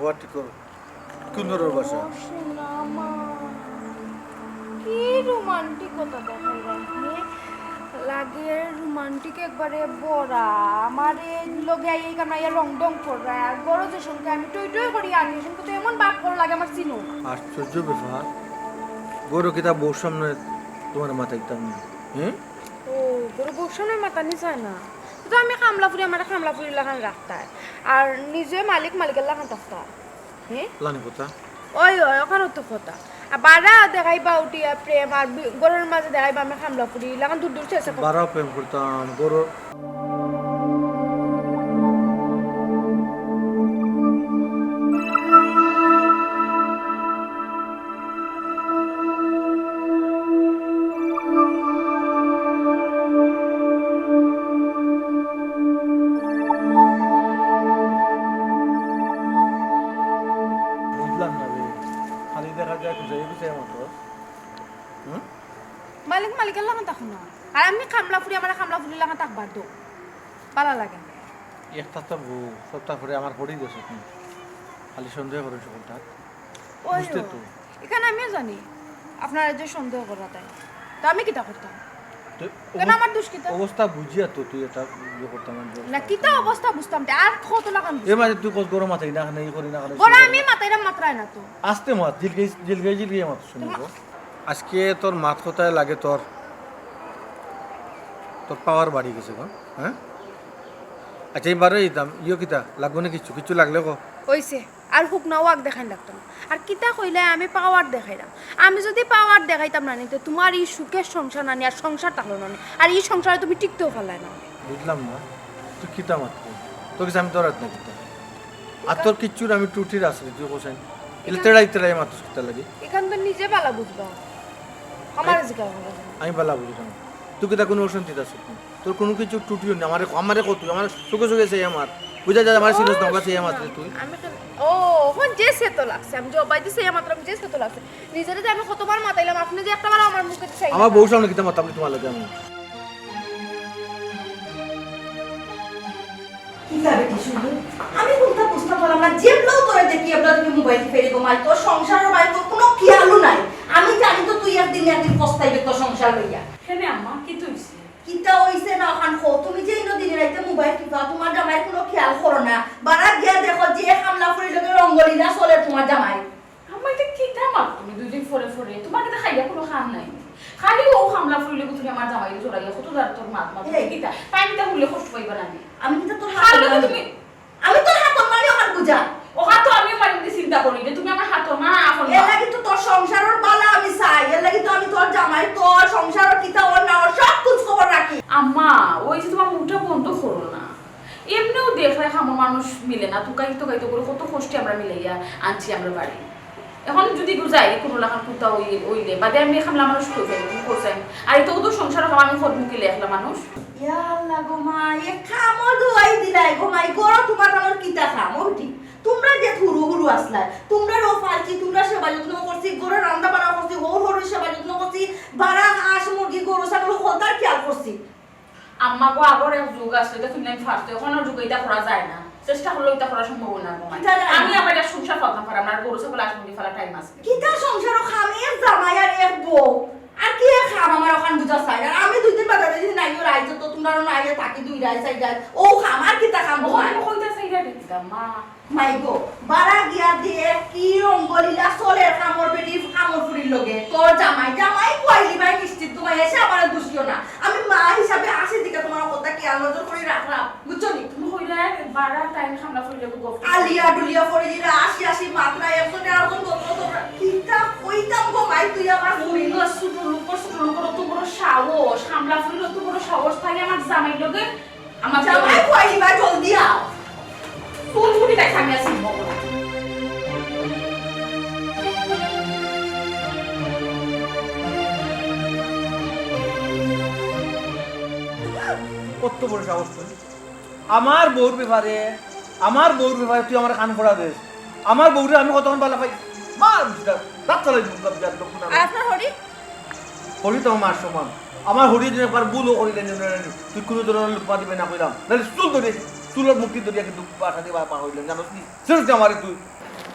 ব্যবহার ঠিক করো। কোন ধরনের বাসা? কি রোমান্টিকতা দেখাই রাখে লাগে রোমান্টিক একবারে বড়া আমার লগে এই কামাইয়া রং ডং পড়া আর বড় যে সঙ্গে আমি টই টই করি আনি শুনতে তো এমন বাপ করে লাগে আমার চিনো আশ্চর্য ব্যাপার, গরু কিতা বউর সামনে তোমার মাথায় একদম হ্যাঁ? ও বড় বউর সামনে মাথা নিচায় না তো আমি খামলাপুরি আমার খামলাপুরি লাগান রাখতায় আর নিজে মালিকের লাগান থাকতায় হ্যাঁ লানি কথা ওই ওখানে তো কথা আর বারা দেখাইবা উঠিয়া প্রেম আর গরুর মাঝে দেখাইবা আমি খামলাপুরি লাগান দূর দূর চেষ্টা করতাম বারাও প্রেম করতাম গরু। বুঝলাম না রে, খালি দেখা যায় খুঁজে বুঝে মতো। মালিকের লাগান থাকুন না আর আমি খামলাপুরি আমার খামলাপুরি লাগান থাকবার দো ভালো লাগে একটা তো বউ সপ্তাহ পরে আমার পড়েই গেছে, খালি সন্দেহ করে সকলটা ওই বুঝতে তো। এখানে আমিও জানি আপনারা যে সন্দেহ করা তাই তো আমি কিতা করতাম তো কেন আমার দোষ কিতা অবস্থা বুঝিয়া তো তুই এটা ইয়ে করতাম না কিতা অবস্থা বুঝতাম আর কত লাগান এ মাঝে তুই কত গরম মাথায় না এই করি না বড় আমি মাথায়রা মাত্রায় না তো আসতে মাত জিলগে মাত শুনব। আজকে তোর মাত কোথায় লাগে, তোর তোর পাওয়ার বাড়ি গেছে গো। হ্যাঁ আচ্ছা এইবারে দিতাম ইয়ে কিতা লাগবো না কিছু কিছু লাগলে গো হইছে আর হুক না ওয়াক দেখাই লাগতাম আর কিতা কইলে আমি পাওয়ার দেখাইলাম আমি যদি পাওয়ার দেখাইতাম না তো তোমার এই সুখের সংসার নানি আর সংসার থাকলো না আর এই সংসারে তুমি টিকতেও পারলাই না বুঝলাম না তুই কিতা মাত তোর কাছে আমি তোর হাত না কিতা আর তোর কিচ্ছুর আমি টুটির আসলে তুই কোসাই এলে তেড়াই মাত কিতা লাগে এখান তো নিজে বালা বুঝবা আমার জিজ্ঞাসা করো আমি বালা বুঝলাম তুই কিতা কোনো অশান্তি আছে তোর কোনো কিছু টুটিও নেই আমারে কত আমার চোখে চোখে সেই আমার বুঝা যায় আমার সিরিয়াস না সেই আমার তুই আমি ও হন যে সে তো লাগছে আমি জবাই দিছি মাত্র আমি যে সে তো লাগছে নিজের যে আমি কতবার মাতাইলাম আপনি যে একটাবার আমার মুখে চাই আমার বউ সামনে কিতা মাতাবলি তোমার লাগে আমি কি যাবে কি শুনি আমি কোনটা বুঝতে পারলাম না যেগুলো তোরে দেখি আমরা তুমি মোবাইল ফেরে ঘুমাই তোর সংসারের বাড়ি তোর কোনো খেয়ালও নাই আমি জানি তো তুই একদিন পস্তাইবে তোর সংসার লইয়া কেন আম্মা কি তুইছে কিতা হইছে না ওখান খো তুমি যে ইনো দিনে রাইতে মোবাইল টিপা তোমার জামাই কোনো খেয়াল করো না বারা গিয়া দেখো যে হামলা ফুরি লগে রঙ্গলিনা চলে তোমার জামাই আম্মা এটা কি থামাক তুমি দুই দিন পরে পরে তোমার কিটা খাইয়া কোনো খান নাই খালি ও হামলা ফুরিলে তুমি আমার জামাই জড়াইয়া কত দার তোর মাত মাত কিটা পানিটা হুলে কষ্ট পাইবা না আমি কিন্তু তোর হাত তুমি আমি তোর হাত মারি ওখান বুঝা ও হাত তো আমি মারি চিন্তা করি যে তুমি আমার হাত মা আপন এর লাগি তো তোর সংসারের বালা আমি চাই এর লাগি তো আমি তোর জামাই তোর সংসারের কিতা ওর না ওর সব কুছ খবর রাখি আম্মা ওই যে তোমার মুখটা বন্ধ করো না এমনিও দেখলে আমার মানুষ মিলে না তুকাই তো করে কত কষ্টে আমরা মিলাইয়া আনছি আমরা বাড়ি এখন যদি যাই কোনো লাখান কুত্তা ওইলে বাদে আমি খামলা মানুষ করছেন আর এটা তো সংসার খাওয়া আমি খোদ মুখে লেখলা মানুষ ইয়া আল্লাহ গো মা এ খামো দুয়াই দিলাই গো মাই গরো তোমার আমার কিতা খামো উঠি তোমরা যে হুরু হুরু আসলা তোমরা রো ফালছি তোমরা সেবা যত্ন করছি গরু রান্না বান্না করছি হর সেবা যত্ন করছি বাড়া হাঁস মুরগি গরু ছাগল হতার খেয়াল করছি আম্মা গো আগর এক যুগ আসলে এটা তুমি ফার্স্ট এখন আর যুগ এটা করা যায় না চেষ্টা করলে এটা করা সম্ভব না আমি আমার এটা সংসার করতাম পারি আমার গরু ছাগল আসলে ফেলা টাইম আছে কিতা সংসারও খামে এক জামাই আর এক বউ আর কি খাম আমার ওখান বুঝা চাই আর আমি দুই দিন বাজারে দিন নাই রাইজ তো তোমরা নাই থাকি দুই রাই চাই যায় ও খাম আর কিতা খাম ও তোমার কইতা চাইরা দিতা মা মাই গো বারা গিয়া দিয়ে কি রঙ্গলিলা চলে কামর বেটি কামর ফুরির লগে তোর জামাই কইলি ভাই নিশ্চিত তোমায় এসে আমার দুষিও না আমি মা হিসাবে আসি দিকে তোমার কথা কি নজর করে রাখলাম বুঝছো নি তুমি কইলা বাড়া টাইম সামলা ফুলে গো আলিয়া ডুলিয়া পরে দিলা আসি মাত্রা একজন এরকম গোত্র তোমরা কিতা কইতাম গো মাই তুই আমার ফুরি ফুরিঙ্গ ছোট লোক তো বড় সাহস সামলা ফুলে তো বড় সাহস থাকে আমার জামাই লগে আমার জামাই কইলি ভাই জলদি আও ফুল ফুটি তাই আমি আসি বলো কত বড় সাহস তুই আমার বউর ব্যাপারে তুই আমার কান ফোড়া দিস আমার বউরে আমি কতক্ষণ ভালো পাই মার রাত চালাই আপনার হরি হরি তো আমার সমান আমার হরি দিনে একবার বুলও করিলেন তুই কোনো ধরনের লোক পা দিবে না কইলাম নাহলে চুল ধরে চুলের মুক্তি ধরিয়া কিন্তু পাঠা দিবা পা হইলেন জানোস নি সেরকম আমারে তুই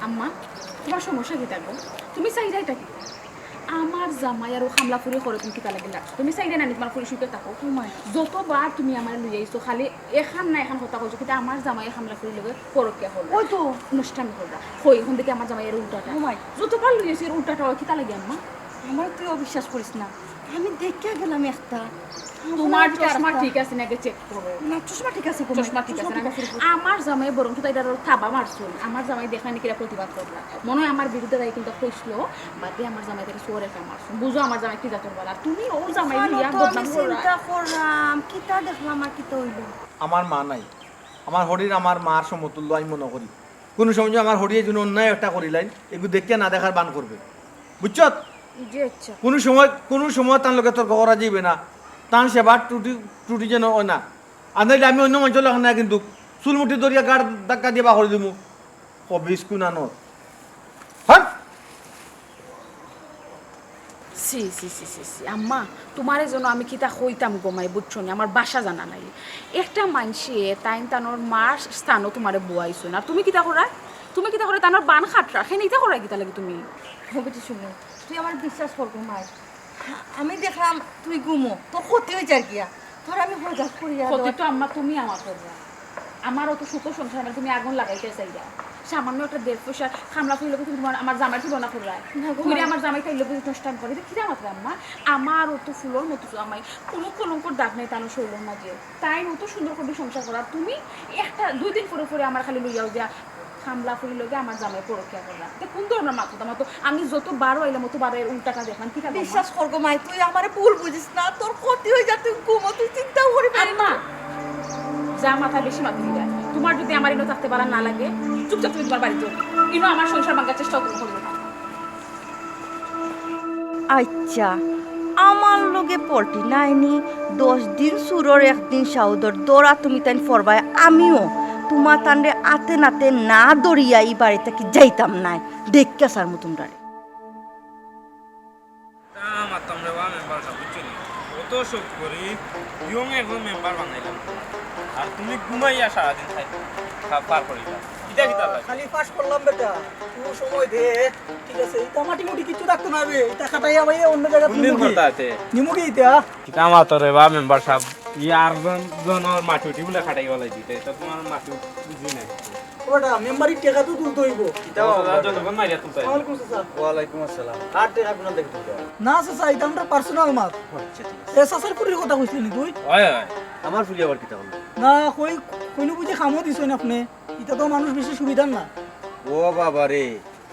আম্মা তোমার সমস্যা কি থাকবো তুমি চাই যাইটা কি আমার জামাই আর হামলা ফুরি করে তুমি কিতা লাগে লাগছো তুমি চাই না তোমার ফুরি সুখে থাকো যতবার তুমি আমার লই আইছো খালি এখান না এখন কথা কইছো কিন্তু আমার জামাই হামলা ফুরি লগে পরকিয়া হল ওই তো অনুষ্ঠান করবা কই এখন দেখি আমার জামাই এর উল্টাটা যতবার লই আইছো এর উল্টাটা কিতা লাগে আম্মা আমার তুই অবিশ্বাস করিস না আমি দেখে গেলাম একটা তোমার চশমা ঠিক আছে নাকি চেক করো না চশমা ঠিক আছে চশমা ঠিক আছে না আমার জামাই বরং তো এটা থাবা মারছিল আমার জামাই দেখা নাকি প্রতিবাদ করলা মনে হয় আমার বিরুদ্ধে তাই কিন্তু কইছিল বাদে আমার জামাই তাকে সোরে মারছো বুঝো আমার জামাই কি জাতর বলা তুমি ওর জামাই লিয়া বদনাম চিন্তা করলাম কিতা দেখলাম আর কিতা হইল আমার মা নাই আমার হরির আমার মার সমতুল্য আমি মনে করি কোনো সময় যে আমার হরিয়ে যদি অন্যায় একটা করিলেন এগুলো দেখতে না দেখার বান করবে বুঝছ জি আচ্ছা কোনো সময় তার লোকে তোর করা যাইবে না তার সেবার ত্রুটি যেন হয় না আর নাইলে আমি অন্য অঞ্চল এখন না কিন্তু চুলমুটি দরিয়া গাড় ধাক্কা দিয়ে বাহরি দিমু কবি স্কুল আনো হ্যাঁ সি সি সি সি সি আম্মা তোমার জন্য আমি কিতা হইতাম গোমাই বুঝছো না আমার বাসা জানা নাই একটা মানসে তাইন তানোর মার স্থানও তোমারে বুয়াইছো না তুমি কিতা করা তানোর বান খাটরা খেয়ে নিতে করা কিতা লাগে তুমি বেটি শুনো তুই আমার বিশ্বাস কর ঘুমাই আমি দেখলাম তুই ঘুমো তোর ক্ষতি হয়ে যায় গিয়া তোর আমি হজাত করিয়া ক্ষতি তো আম্মা তুমি আমার করবা আমার অত সুখ সংসার মানে তুমি আগুন লাগাইতে চাইবা সামান্য একটা 1.5 পয়সা খামলা ফুল তুমি তোমার আমার জামাই তুলনা করবা তুমি আমার জামাই খাইলে বুঝি অনুষ্ঠান করে কিরা মাত্র আম্মা আমার অত ফুলর মতো জামাই কোনো কলঙ্কর দাগ নেই তানো শরীরের মাঝে তাই অত সুন্দর করে সংসার করা তুমি একটা 2 দিন পরে আমার খালি লইয়াও যা খামলা ফুলি লগে আমার জামাই পরকিয়া করলা কোন ধরনের মাথা তো আমি যত বারো আইলাম অত বারো এর উল্টাটা দেখলাম কি বিশ্বাস কর গো মাই তুই আমারে ভুল বুঝিস না তোর ক্ষতি হয়ে যায় তুই ঘুমো তুই চিন্তা করি পারি আম্মা যা মাথা বেশি মাথা দিবা তোমার যদি আমার ইনো থাকতে পারা না লাগে চুপচাপ তুমি তোমার বাড়িতে ইনো আমার সংসার ভাঙার চেষ্টা করবো না আচ্ছা আমার লগে পল্টি নাইনি 10 দিন সুরর একদিন সাউদর দৌড়া তুমি তাই ফরবাই আমিও তোমার তান্ডে আতে নাতে না দড়িয়া এই বাড়িতে কি যাইতাম নাই দেখকে সার মতন ডারে কত শোক করি ইয়ং এখন মেম্বার বানাইলাম আর তুমি ঘুমাইয়া সারাদিন পার করিলা কিটা কিটা খালি পাস করলাম বেটা তুই সময় দে ঠিক আছে এটা মাটি মুটি কিছু রাখতে না বে এটা খাটাইয়া ভাই অন্য জায়গা কোনদিন করতাতে নিমুকি এটা কিটা মাতরে বা মেম্বার সাহেব ইয়ার জনের মাটি বলে খাটাই গলাই দিতে এটা তোমার মাটি বুঝি নাই ওটা মেম্বারি টাকা তো তুলতে হইব যতক্ষণ মারিয়া তুলতে ওয়ালাইকুম আসসালাম ওয়ালাইকুম আসসালাম কার টাকা কোন দেখতে না চাচা এটা আমরা পার্সোনাল মাপ এ চাচার পুরির কথা কইছিলি নি তুই হয় হয় আমার ফুলি আবার কিতা হলো না কইনু বুঝে খামো দিছই আপনি এটা তো মানুষ বেশি সুবিধার না ও বাবা রে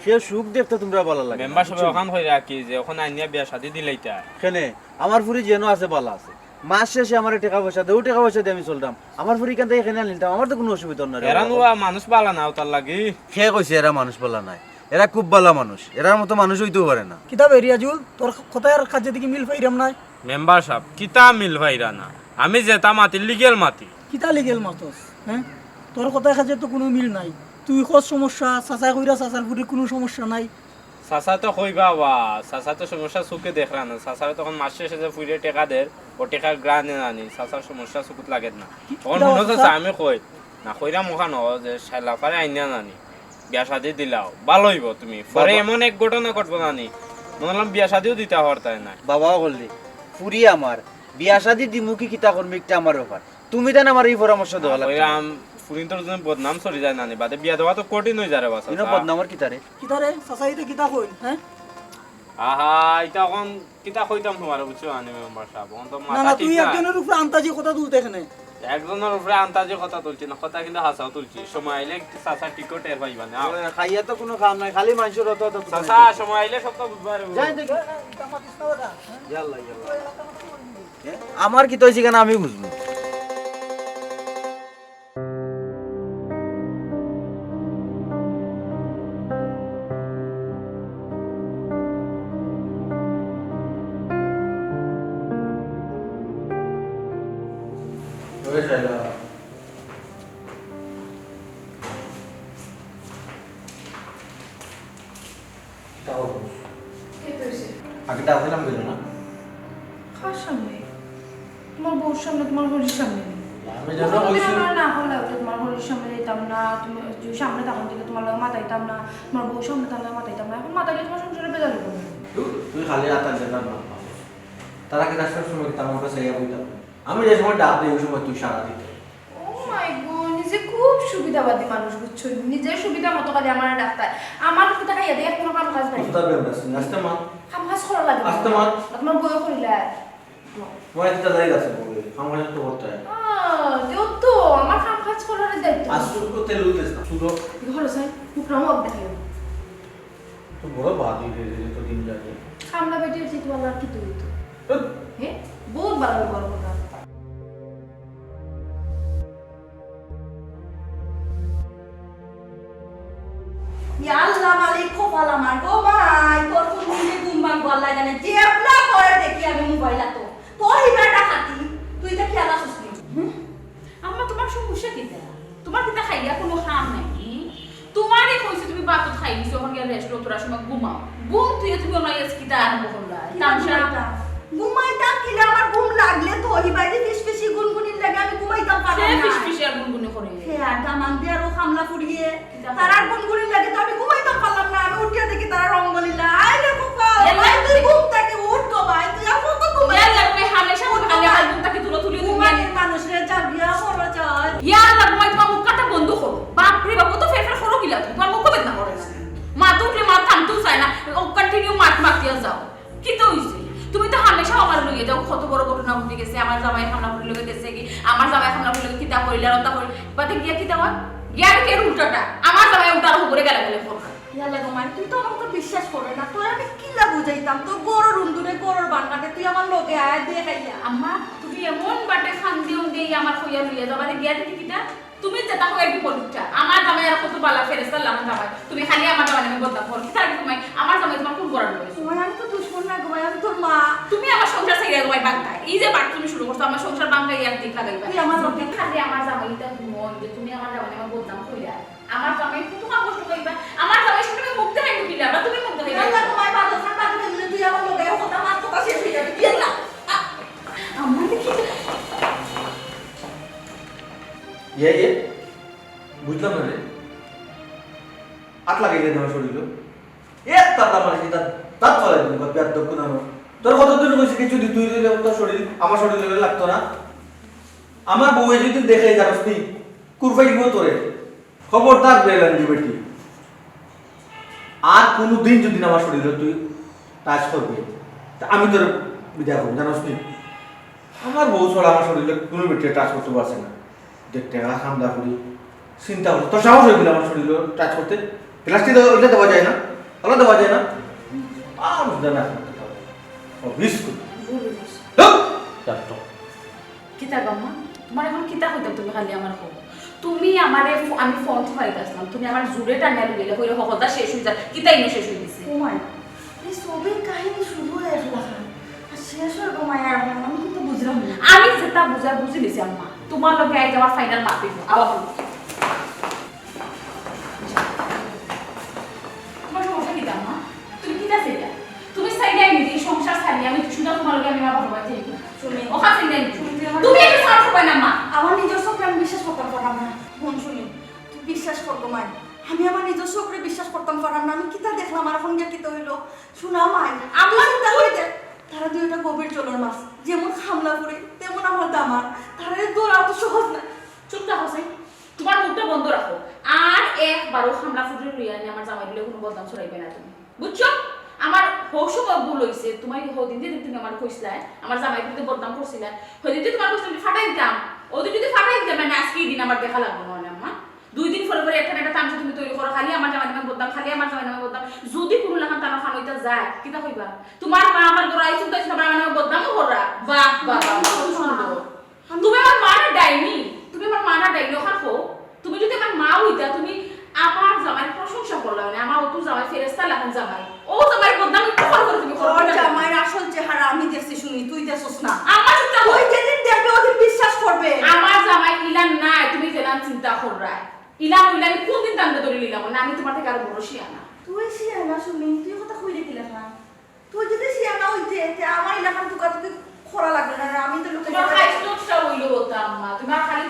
সে সুখ দেখতে তোমরা ভালো লাগে মেম্বার সাহেব ওখান হই রাখি যে ওখানে আইনিয়া বিয়া শাদি দিলাইতা কেনে আমার ফুরি যেন আছে ভালো আছে মাস শেষে আমার টাকা পয়সা দেও টাকা পয়সা দিয়ে আমি চলতাম আমার ফুরি কান থেকে এখানে নিতাম আমার তো কোনো অসুবিধা না রে এরান মানুষ পালা না তার লাগি সে কইছে এরা মানুষ বলা নাই এরা খুব ভালো মানুষ এরার মতো মানুষ হইতেও পারে না কিতাব এরিয়াজুল তোর কথার কাজে দিকে মিল পাইরাম নাই মেম্বার সাহেব কিতা মিল ভাইরা না আমি যেটা মাটি লিগেল মাটি কিতা লিগেল মাতস হ্যাঁ তোর কথার কাজে তো কোনো মিল নাই তুই খোঁজ সমস্যা চাচা কইরা চাচার পুরির কোনো সমস্যা নাই চাচা তো কইবা বা চাচা তো সমস্যা চোখে দেখরা না চাচার তখন মাস শেষে যে ফুইরে টেকা দের ও টেকা গ্রানে আনি চাচার সমস্যা চোখত লাগে না তখন মনে হচ্ছে আমি কই না কইরা মুখা নহ যে শালাফারে আইনা নানি বিয়া শাদি দিলাও ভালো হইব তুমি পরে এমন এক ঘটনা ঘটবো নানি মনে হলাম বিয়া শাদিও দিতে হওয়ার তাই না বাবাও বললি ফুরি আমার বিয়া শাদি দিমুকি কিতা করবি একটা আমার ব্যাপার তুমি দেন আমার এই পরামর্শ দেওয়া লাগবে কইরা ফুরিন তোর জন্য বদনাম চলি যায় নানি বাদে বিয়া দেওয়া তো কঠিন হয়ে যারে বাসা ইনো বদনামর কিতা রে কিতা রে চাচা এটা কিতা কই হ্যাঁ আহা এটা এখন কিতা কইতাম তোমার বুঝছো আনি মেম্বার সাহেব এখন তো না মাথা না ঠিক তুই না একজনের উপরে আন্তাজি কথা তুলতে এখানে একজনের উপরে আন্তাজে কথা তুলছি না কথা কিন্তু হাসাও তুলছি সময় আইলে চাচা টিকট টের পাইবা না খাইয়া তো কোনো কাম নাই খালি মানুষের অত অত চাচা সময় আইলে সব তো বুঝবার যাই দেখি ইয়াল্লা ইয়াল্লা আমার কি তৈছি কেন আমি বুঝবো আগেটা আসলাম গেল না কার সামনে তোমার বউর সামনে তোমার হরির সামনে আমি যেন কোনোদিন কইছি আমার না হলে তোমার ঘরের সামনে যেতাম না, তুমি যদি সামনে তখন থেকে তোমার লগে মাতাইতাম না, তোমার বউ সামনে থাকলে মাতাইতাম না, এখন মাতাইলে তোমার সংসারে বেজার হইব না। তুই খালি আতা যেতাম না তারা কি রাস্তার সময় কি আমার কাছে ইয়া বইতাম আমি যে সময় ডাক দিই ওই সময় তুই সারা দিতে ও মাই গড, নিজে খুব সুবিধাবাদী মানুষ বুঝছো, নিজের সুবিধা মতো খালি আমার ডাক্তার আমার কথা খাইয়া দিয়ে কোনো কাম কাজ নাই, উস্তাদ বেমরাস আস্তে মা কাম কাজ করা লাগে না। আস্তে মাত। তোমার বউ করিলা মই একটা জায়গা আছে বলে আমার তো করতে হয় দেও তো আমার কাম কাজ করার দায়িত্ব। আজ তুই তো তেল উঠেছ না শুধু ঘরে যাই উপরা মত দেখাইও তো বড় বাদি রে রে তো দিন যায় সামনা বেটির চিতু আল্লাহ কি তুই তো হে বহুত ভালো গল্প না। আল্লাহ মালিক কপাল আমার গো মাই তোর কোন দিনে ঘুম ভাঙবো আল্লাহ জানে যে আপনা করে দেখি আমি মোবাইল তো তোর হিবাটা খাতি তুই এটা খেয়াল আসিস নি আম্মা তোমার সমস্যা কিতা? তোমার কিতা খাইয়া কোনো খাম নাকি? তোমারই কইছে তুমি বাপত খাই দিছো, এখন গিয়া রেস্ট লো, তোরা সময় ঘুমাও। ঘুম তুই তুমি অনাইস কিতা আরম্ভ করলা? তামসা ঘুমাইতাম কিনা আমার ঘুম লাগলে তো হিবাইতে ফিসফিসি গুনগুনির লাগে আমি ঘুমাইতাম পারি সে না ফিসফিসে আর গুনগুনি করে। হে আটা মান দিয়ে আরো হামলা ফুরিয়ে তারার গুনগুনির লাগে তো আমি ঘুমাইতাম পারলাম না আমি উঠিয়া দেখি তারা রঙ্গলীলা আই রে কপাল ভাই তুই ঘুম থেকে উঠ তো ভাই তুই আর কত ঘুমাই ইয়া লাগবে হামেশা কোন কালে আর ঘুমটাকে তুলো তুলি তুমি। ঘুমাইয়ের মানুষরে চাবিয়া করো চাই ইয়া লাগবে তোমার মুখ কাটা বন্ধ করো। বাপ রে বাপ, ও তো ফেরফের করো কিলা তুমি? তোমার মুখ বেদনা করে না। মা তো উঠলে মা থামতেও চায় না, ও কন্টিনিউ মাতিয়া যাও। কি তো হইছে? তুমি তো হামেশা আমার লইয়ে যাও, কত বড় ঘটনা ঘটে গেছে, আমার জামাই হামলা করে লগে গেছে কি, আমার জামাই হামলা করে লগে কিতা কইলা রতা কই, বাতে গিয়া কিতা হয়? গিয়া কে উল্টাটা, আমার জামাই উল্টা উপরে গেলা গেলে করবে। ইয়ালে গোমাই তুই তো আমাকে বিশ্বাস করে না তোর আমি কিলা বুঝাইতাম তোর গরুর রুন্দুরে গরুর বান্নাতে তুই আমার লগে আয় দিয়ে খাইয়া আম্মা তুমি এমন বাটে খান দিও দেই আমার কইয়া লইয়া যাবা গিয়া দেখি কিতা, তুমি যেটা হয় একটু পরিচা আমার জামাই আর কত বালা ফেরেস্তার আমার জামাই, তুমি খালি আমার জামাই নামে বদনাম করো। কিতা তুমি আমার জামাই তোমার কোন করার লইছো? গোমাই আমি তো দুশ্মন না গোমাই আমি তোর মা তুমি আমার সংসার চাইরা তোমায় বাংকায়, এই যে বাট তুমি শুরু করছো আমার সংসার বাংকায় একদিক লাগাইবা। তুই আমার তুমি খালি আমার জামাইটা মন যে তুমি আমার জামাই নামে বদনাম কইরা আমার জামাই তোমার কষ্ট কইবা, আমার জামাই শুনে তুমি মুখ দেখাইবো কিলা বা তুমি মুখ দেখাইবা? ইয়াল্লা গোমাই বাদর খান বাদর দিলে তুই আমার লগে কথা মার কথা শেষ হয়ে যাবে ইয়াল্লা আমার দেখি ইয়ে বুঝলাম না রে আট লাগাই দিয়ে আমার শরীর এ তাতা মানে কি তাত চলে দিন বা পেট দক্ষ না তোর কতদিন কইছি কিছু দি তুই দিলে তোর শরীর আমার শরীরে লাগতো না আমার বউয়ে যদি দেখে জানোস নি কুরবাই দিব তোরে খবরদার বেলান দি বেটি আর কোনোদিন যদি আমার শরীরে তুই টাচ করবি তা আমি তোর বিদায় করব জানোস নি আমার বউ ছাড়া আমার শরীরে কোনো বেটি টাচ করতে পারছে না দেখতে গেলা খামদা করি চিন্তা করো তোর সাহস হয়ে গেল আমার শরীরে টাচ করতে প্লাস্টিক ওইটা দেওয়া যায় না ওটা দেওয়া যায় না আর জানা ও বিস্কুট কিতা গাম্মা তোমার এখন কিতা হইতাম তুমি খালি আমার হোক তুমি আমারে আমি ফোন ফাইতে আসলাম তুমি আমার জুড়ে টানিয়া লইলে কইলে হকদা শেষ হই যায় কিতা ইনো শেষ হই দিছে গোমাই এই সবের কাহিনী শুরু হয়ে গেল আর শেষ হয়ে গোমাই আর আমি কিন্তু বুঝলাম না আমি যেটা বুঝি দিছি আম্মা তোমার লগে আই যাওয়ার ফাইনাল মাপি আবার বলো তোমার সমস্যা কিতা আম্মা তুমি কিতা চাইলা তুমি চাইলে নিজে সংসার ছাড়িয়ে আমি শুধু তোমার লগে আমি আবার হবাই চাই শুনি ওখা চাইলে তুমি একটা সার হবাই না মা আমার নিজের চোখে আমি বিশ্বাস করতাম পারলাম না ফোন শুনি তুই বিশ্বাস কর গোমাই আমি আমার নিজের চোখে বিশ্বাস করতাম পারলাম না আমি কিতা দেখলাম আর এখন গিয়ে কিতা হইলো শোনা মাই আমার চিন্তা করে দেখ তারা দুইটা গভীর চলর মাছ যেমন খামলা করে তেমন আমার দামার তারা দৌড়া অত সহজ না চুপ থাকো সাই তোমার মুখটা বন্ধ রাখো আর একবারও হামলা ফুটে লইয়া নি আমার জামাই দিলে কোনো বদনাম ছড়াইবে না তুমি বুঝছো আমার হৌসব ভুল হইছে তোমার হদিন যে তুমি আমার কইছিলা আমার জামাই দিতে বদনাম করছিলা হদিন যে তোমার কইছিলা ফাটাই দিতাম ওদিন যদি ফাটাই দিতাম মানে আজকে এই দিন আমার দেখা লাগবে না আম্মা 2 দিন পরে পরে একটা তামসা তুমি তৈরি করো খালি আমার জামাই নামে বদনাম খালি আমার জামাই নামে বদনাম যদি কোনো লাখান তানা খান হইতা যায় কিটা কইবা তোমার মা আমার ঘরে আইছুন তাইছ আমার নামে বদনামও কররা বাহ বাহ সুন্দর তুমি আমার মা না ডাইনি তুমি আমার মা না ডাইনি ওখান হো তুমি যদি আমার মা হইতা তুমি আমার জামাই প্রশংসা করলা মানে আমার অত জামাই ফেরেশতা লাখান জামাই ও জামাই বদনাম একটু করে তুমি করো তোর জামাইর আসল চেহারা আমি দেখছি শুনি তুই দেখছস না আমার চিন্তা তুই যেদিন দেখবে ওদিন বিশ্বাস করবে আমার জামাই ইলান নাই তুমি ফেলান চিন্তা কররা ইলাম ইলাম কোন দিন দান্দা ধরে নিলাম না আমি তোমার থেকে আরো বড় শিয়ানা তুই শিয়ানা শুনি তুই কথা কইলে কি লেখা তুই যদি শিয়ানা হইতে আমার এলাকার দোকান তুই খরা লাগবে না আমি তো লোকে তোমার খাইছ লোকটা হইলো হতো আম্মা তোমার খালি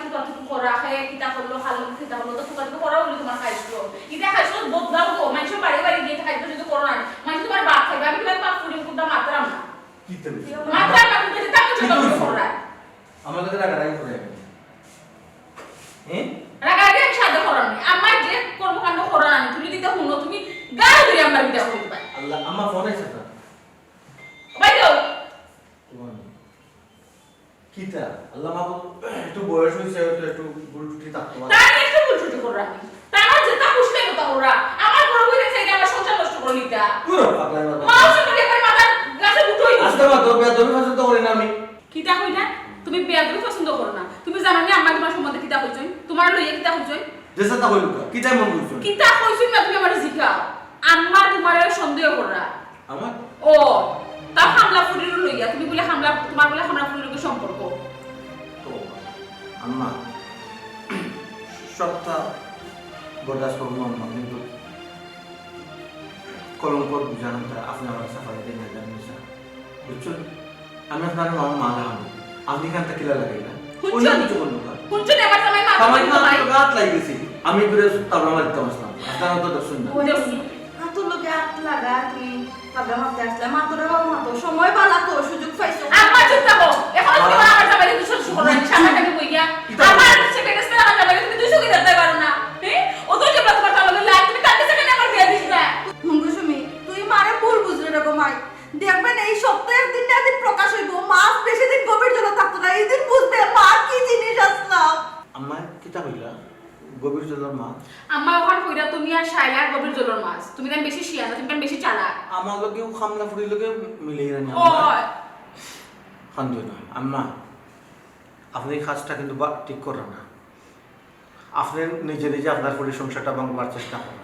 কিতা আল্লাহ মাহবুব একটু বয়স হয়েছে একটু ভুল টুটি থাকতো তার একটু ভুল ছুটি করে রাখি তার যেটা খুশলে কথা ওরা আমার বড় বইরে চাইলে আমার সংসার নষ্ট করে নিতা পুরো পাগলা বাবা মা সকালে একবার মাথা গাছে উঠোই আজকে মা তোর বিয়া তুমি পছন্দ করি না আমি কিতা কইনা তুমি বেয়াদবি পছন্দ করো না তুমি জানো না আমার তোমার সম্বন্ধে কিতা কইছই তোমার লইয়া কিতা কইছই যেসা তা হইল কিতা মন করছো কিতা কইছই না তুমি আমার জিকা আম্মা তোমার সন্দেহ করা আমার ও তা হামলা ফুরির লইয়া তুমি বলে হামলা তোমার বলে হামলা ফুরির লইয়া সম্পর্ক তো আম্মা সবটা বরদাস্ত করবো আম্মা কিন্তু কলঙ্ক জানাটা আপনি আমার সাফারি দিয়ে না জানেন স্যার বুঝছেন আমি আপনার মামা মালা হবো আপনি এখানটা কিলা লাগাই না অন্য কিছু বলবো না হুনছনি আমার জামাই মা আমার গাত লাগিয়েছি আমি ঘুরে তাবলা মারতে আসলাম আপনারা তো দর্শন না হাতুর লোকে হাত লাগা তুমি পাবলা মারতে আসলে মাতরে বাবু মাতো সময় পালা তো সুযোগ পাইছো আম্মা চুপ থাকো এখন তুমি আমার জামাই দুশো করো সামনে আমি কই গিয়া আমার সেখানে স্থান আমার জামাই তুমি 200 কি দিতে পারো না হ্যাঁ ও তো যে কথা কথা বলে লাগ তুমি কালকে সেখানে আমার বিয়া দিছ না হুঙ্গুসুমি তুই মারে ভুল বুঝলে রে গো মাই দেখবেন এই সপ্তাহের দিনটা দিন প্রকাশ হইব মাস বেশি দিন গভীর জল থাকতো না এই দিন বুঝবে মা কি জিনিস আসলাম আম্মা কিতা কইলা গভীর জলের মা আম্মা ওখান কইরা তুমি আর শাইলা গভীর জলের মাছ তুমি দেন বেশি শিয়া না তুমি দেন বেশি চালাক আমার লগেও খামলা ফুরি লগে মিলিয়ে রানি ও খান্দু না আম্মা আপনি এই কাজটা কিন্তু ঠিক করেন না আপনি নিজে নিজে আপনার পরি সংসারটা ভাঙবার চেষ্টা করেন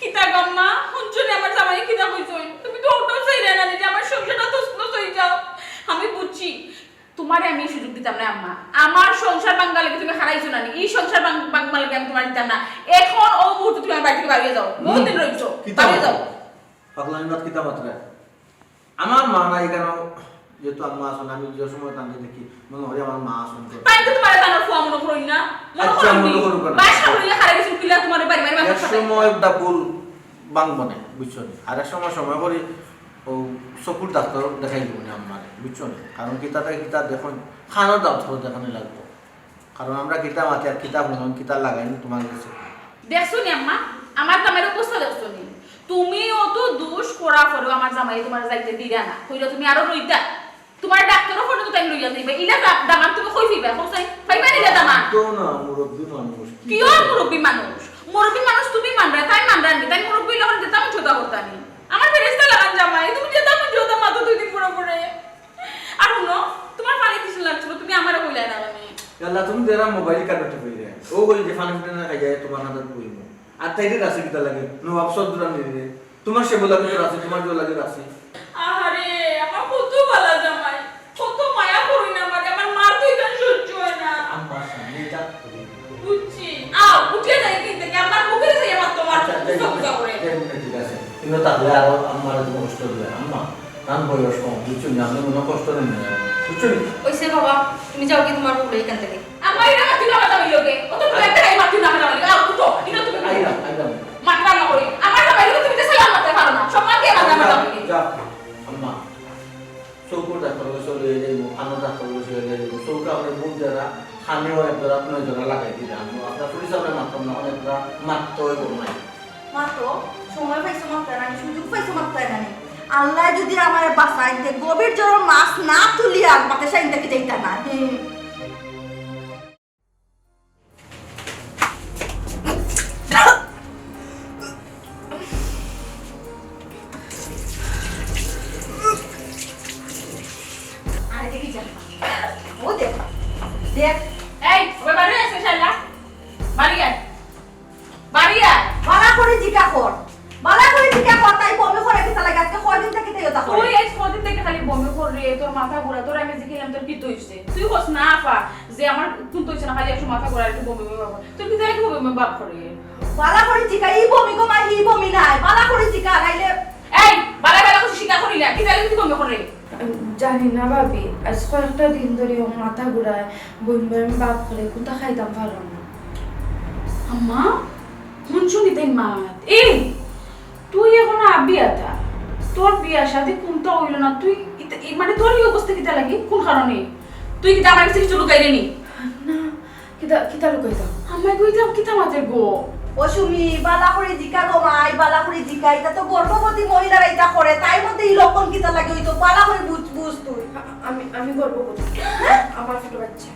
কিতা গম্মা হুনছনি আমার জামাই কিতা কইছই তুমি তো ওটাও চাইলে না যে আমার সংসারটা তো হয়ে যাও আমি বুঝছি তোমারে আমি সুযোগ দিতাম না আম্মা আমার সংসার বাঙ্গালে তুমি হারাইছো না এই সংসার বাঙ্গালে আমি তোমার দিতাম না এখন ও মুহূর্তে তুমি আমার বাড়ি থেকে বাইরে যাও বহুত দিন রইছো বাইরে যাও পাগলামি বাদ কিতা মাত্রা আমার মা নাই কেন যেহেতু আম্মা আসুন আমি যে সময় তাকে দেখি মনে হয় আমার মা আসুন তাই তো তোমার জানার ফুয়া মনে করই না মনে আচ্ছা, করই মনে করুক না। বাসা হইলে হারাই গেছিল কিলা তোমার বাড়ি বাড়ি এক সময় ডাবল বাংবো না বুঝছো আর এক সময় করি ও চকুর ডাক্তার দেখাই দিব না আমার বুঝছো না কারণ কিতাটা কিতা দেখুন খানোর ডাক্তার দেখানো লাগবো কারণ আমরা কিতা মাতি আর কিতাব মনে কিতা লাগাই তোমার কাছে দেখছো নি আম্মা আমার জামাইয়ের অবস্থা দেখছো নি তুমি অত দোষ করা পরেও আমার জামাই তোমার যাইতে দিরা না কইরা তুমি আরো রইতা তোমার ডাক্তারও ফটো তো টাইম লইয়া যাইবে ইলা দামান তুমি কই ফিবা কইছাই ফাইবা নিলা দামান তো না মুরব্বী মানুষ কিও মুরব্বী মানুষ তুমি মানবে তাই মানবে নি তাই মুরব্বী লগন যেতাম ছোটা করতানি আমার ফেরেশতা লাগান জামাই তুমি যেতাম ছোটা মাত্র 2 দিন পরে পরে আর শুনো তোমার পানি কিছু লাগছিল তুমি আমারে কইলা না আমি আল্লাহ তুমি যারা মোবাইল কাটতে কইরে ও কই যে ফানি ফুটে না খাই যায় তোমার হাতে কইম আর তাইরে রাসি কিতা লাগে নবাব সদরা নিরে তোমার সে বলা কিতা রাসি তোমার যে লাগে রাসি আরে আমার কত ভালো জামাই কত মায়া করি না আমার মার তো এখানে সহ্য হয় না আম্মা সামনে যা বুঝছি আও উঠে যাই কিন্তু আমার মুখে যাই আমার তোমার বুঝা করে ঠিক আছে কিন্তু তাহলে আর আমার তো কষ্ট হবে আম্মা কান বয়স কম বুঝছো না আমি মনে কষ্ট নেই বুঝছো ওইসে বাবা তুমি যাও কি তোমার বলে এখান থেকে আমার এটা মাটি না মাটি লগে ও তো তুমি একটা মাটি না মাটি লগে আও তো এটা তুমি আইরা মাটি না করি আমার সবাই তুমি তো সালাম মারতে পারো না সব মাটি মাটি মাটি যা আম্মা চৌকো ডাক্তার চলে যাইব খানো ডাক্তার চলে যাইব চৌকা আপনার বুক যারা খানেও একজোড়া আপনার জোড়া লাগাই দিলে আমি আপনার পুলিশ আমরা মারতাম না অনেকটা মারতে হয় নাই মাতো সময় পাইছো মাত্রা না সুযোগ পাইছো মাত্রা না আল্লাহ যদি আমার বাসাইতে গভীর জল মাছ না তুলিয়া মাতে সাইনটা কি যাইতা না আরে দেখি যা ও দেখ দেখ এই ওই বাড়ি আছে শালা বাড়ি আয় বালা করে জিকা কর বালা করে জিকা কর তাই বমি করে কি তালা গাছকে কয়দিন থেকে তাই ওটা করে তুই এই কদিন থেকে খালি বমি করলি তোর মাথা ঘোরা তোর আমি জিজ্ঞেলাম তোর কি হইছে তুই কস না আপা যে আমার তুই হইছে না খালি একটু মাথা ঘোরা একটু বমি বমি বাবা তোর কি জানি কি বমি বাপ করে বালা করে জিকা ই বমি গো মা ই বমি নাই বালা করে জিকা নাইলে এই বালা বালা কিছু শিকার করিলা কি জানি কি বমি করে জানি না ভাবি আজ কয়েকটা দিন ধরে ও মাথা ঘুরায় বমি বমি বাপ করে কোথা খাইতাম পারো না আম্মা শুনছুনি তাই মা এই তুই এখন আবি আতা তোর বিয়ার সাথে কোনটা হইল না তুই মানে তোর এই অবস্থা কিটা লাগি কোন কারণে তুই কিটা আমার কাছে কিছু লুকাইলে নি না কিতা লুকাইতাম আমায় কইতাম কিটা মাতে গো ও সুমি বালা করে জিকা গো মাই বালা করে জিকা এটা তো গর্ভবতী মহিলারা এটা করে তাই মধ্যে এই লক্ষণ কিতা লাগে হইতো বালা করে বুঝ তুই আমি গর্ভবতী আমার ছোট বাচ্চা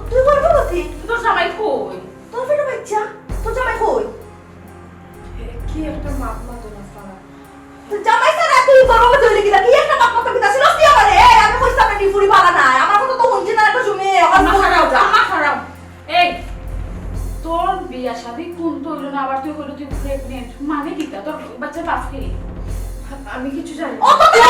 তুই গর্ভবতী? তোর জামাই কই? তোর পেটে বাচ্চা? তোর জামাই কই? কি একটা মাপ মাতো না ফারা তোর জামাই ছাড়া তুই গর্ভবতী হইলি কিনা? কি একটা মাপ মাপা কিনা ছিল তুই আমারে? আমি কইছি আপনি নিফুরি ভালো না, আমার কথা তো শুনছি না একটা শুনে এখন খারাপ যা। আমা খারাপ। এই তোর বিয়া শাদি কোন তো হইলো না, আবার তুই কইলো তুই প্রেগনেন্ট, মানে কি তা? তোর বাচ্চা বাপ কে? আমি কিছু জানি ও তো তুই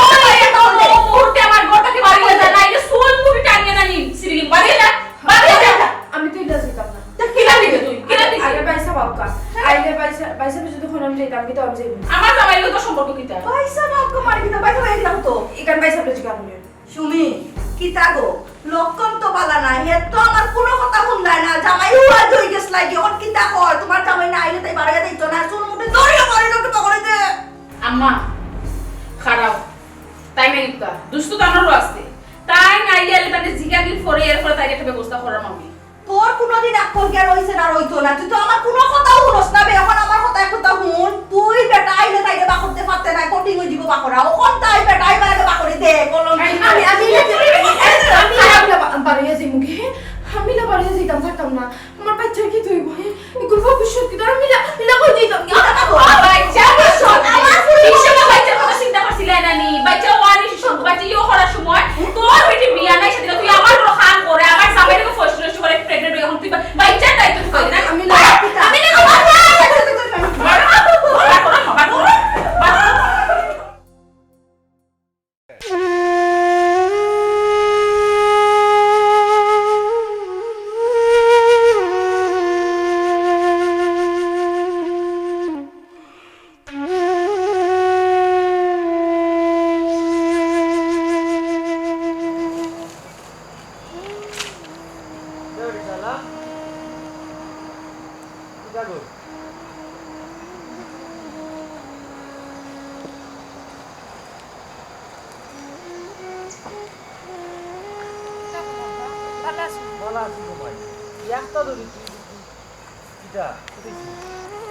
তাহলে মুহূর্তে আমার ঘরটাকে বাড়িয়ে যা, না এটা সোল মুভি টানিয়ে না নি সিরিয়াল বাড়িয়ে যা, বাড়িয়ে যা। আমি তো এটা যেতাম না কিরা দিকে তুই? কিরা দিকে? আরে বাইসা বাবকা আইলে বাইসা যদি কোন আমি যেতাম কি তো আমি যাইব আমার জামাই লোক তো সম্পর্ক কি তা? পয়সা বাপ মারি কিনা পয়সা মারি কিনা তো এখান বাইসা প্লেজ কারণে সুমি কিতা গো লক্ষণ তো বালা না হে তো আমার কোনো কথা শুনলাই না জামাই উড়া জই গেছ লাগি এখন কিতা কর তোমার জামাই না আইলে তাই বাড়াইয়া দিত না চুল মুঠে দড়িয়া মারি লোকে পকড়ে দে আম্মা খারাপ তাই না ইফতা দুষ্ট তো আমারও আসছে, তাই না আইলে তাদের জিগা দিন পরে এর পরে তাই একটা ব্যবস্থা করার আমি। তোর কোনোদিন আকল জ্ঞান হইছে না রইতো না তুই তো আমার কোনো কথা শুনস না বে এখন আমার কথা এক কথা শুন তুই বেটা আইলে তাইলে বাকরতে পারতে না কঠিন হই দিব বাকরা ও কোন তাই বেটা আইবা আগে বাকরে দে কলম বাড়িয়ে যাই মুখে আমি না বাড়িয়ে যেতাম থাকতাম না আমার বাচ্চা কি তুই ভাই এগুলো ভবিষ্যৎ কি তোরা মিলা করে যেতাম বাচ্চা আমার হিসেবে বাচ্চার কথা চিন্তা করছিস না নি? বাচ্চা ওয়ানি শিশু বাচ্চা ইও করার সময় তোর বেটি বিয়া নাই সেদিন তুই আমার বড় খান করে আমার জামাইকে ফসল করে প্রেগন্যান্ট হয়ে এখন তুই বাচ্চার দায়িত্ব তুই কই না? আমি আমি না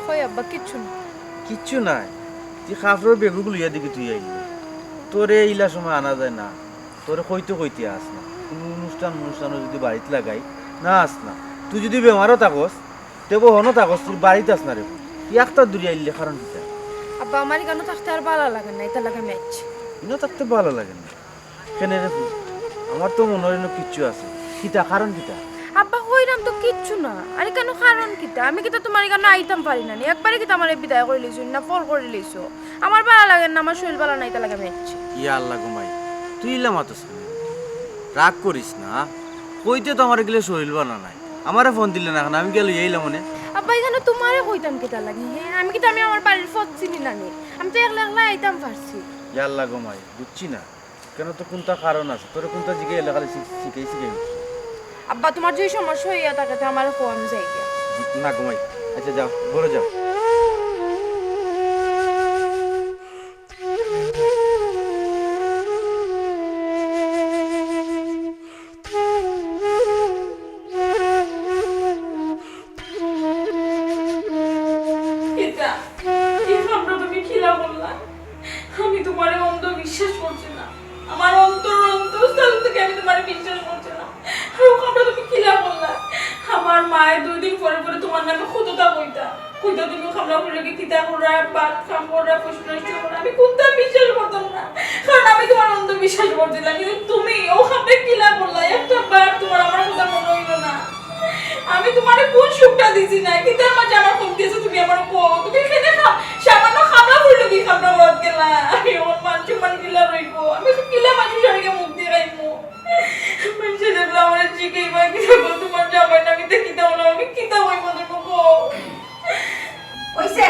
কই আব্বা কিচ্ছু না কিচ্ছু নাই তুই খাফরের বেগুগুলো ইয়া দিকে তুই আইলি তোরে ইলা সময় আনা যায় না তোরে কইতে আস না কোনো অনুষ্ঠানও যদি বাড়িতে লাগাই না আস না তুই যদি বেমারও থাকস তেবো হনও থাকস তুই বাড়িতে আস না রে তুই একটা দূরে আইলে কারণ কিতা আব্বা আমার কেন থাকতে আর ভালো লাগে না এটা লাগে ম্যাচ ইনো থাকতে ভালো লাগে না কেন রে আমার তো মনে হয় না কিচ্ছু আছে কিতা কারণ কিতা আব্বা কইরাম তো কিচ্ছু না আরে কেন কারণ কিতা আমি কিতা তোমার কেন আইতাম পারি না একবারে কিতা আমার বিদায় করে লইছো না ফল করে লইছো আমার ভালো লাগে না আমার শরীর ভালো নাই তা লাগে ম্যাচ ইয়া আল্লাহ ঘুমাই তুই ইলা মাতস রাগ করিস না কইতে তো আমার গেলে শরীর বানা নাই আমারে ফোন দিলে না আমি গেল এইলাম মনে আব্বা এখানে তোমারে কইতাম কিতা লাগে হ্যাঁ আমি কিতা আমি আমার বাড়ির ফত চিনি না নি আমি তো একলা একলা আইতাম পারছি ইয়া আল্লাহ ঘুমাই বুঝছি না কেন তো কোনটা কারণ আছে তোর কোনটা জিগে এলে খালি শিখাই আব্বা তোমার যে সমস্যা হইয়া তাকাতে আমার কম যাই গিয়া না ঘুমাই আচ্ছা যাও ঘরে যাও এটা এই ভাবনা তুমি খিলা বললা, আমি তোমারে অন্ধ বিশ্বাস করছি না, আমার অন্তরস্থল থেকে আমি তোমারে বিশ্বাস করছি না। আর ও ভাবনা তুমি খিলা বললা, আমার মায়ের 2 দিন পরে পরে তোমার নামে খুততা কইতা তুমি খামলা করে কি কিতা করা বাত কাম করা প্রশ্ন করা, আমি কোনটা বিশ্বাস করতাম না, কারণ আমি তোমার অন্ধ বিশ্বাস করছিলাম। কিন্তু তুমি ও ভাবনা খিলা বললা, একটা বার তোমার আমার কথা মনে হইল না। আমি তোমারে কোন সুখটা দিছি না, কিন্তু আমার জানা কম দিয়েছো তুমি আমার কো, তুমি খেতে খাও সামান্য খামলা করলো কি খামলা করত গেলা, আমি ওর মানুষ মান কিলা রইবো, আমি তো কিলা মানুষ আগে মুখ দিয়ে রাইবো। মানুষে দেখলো আমার জিকেই বা কি বল তোমার জামাই না কিতা কিতা হলো, আমি কিতা হইব তুমি কো। ওইসে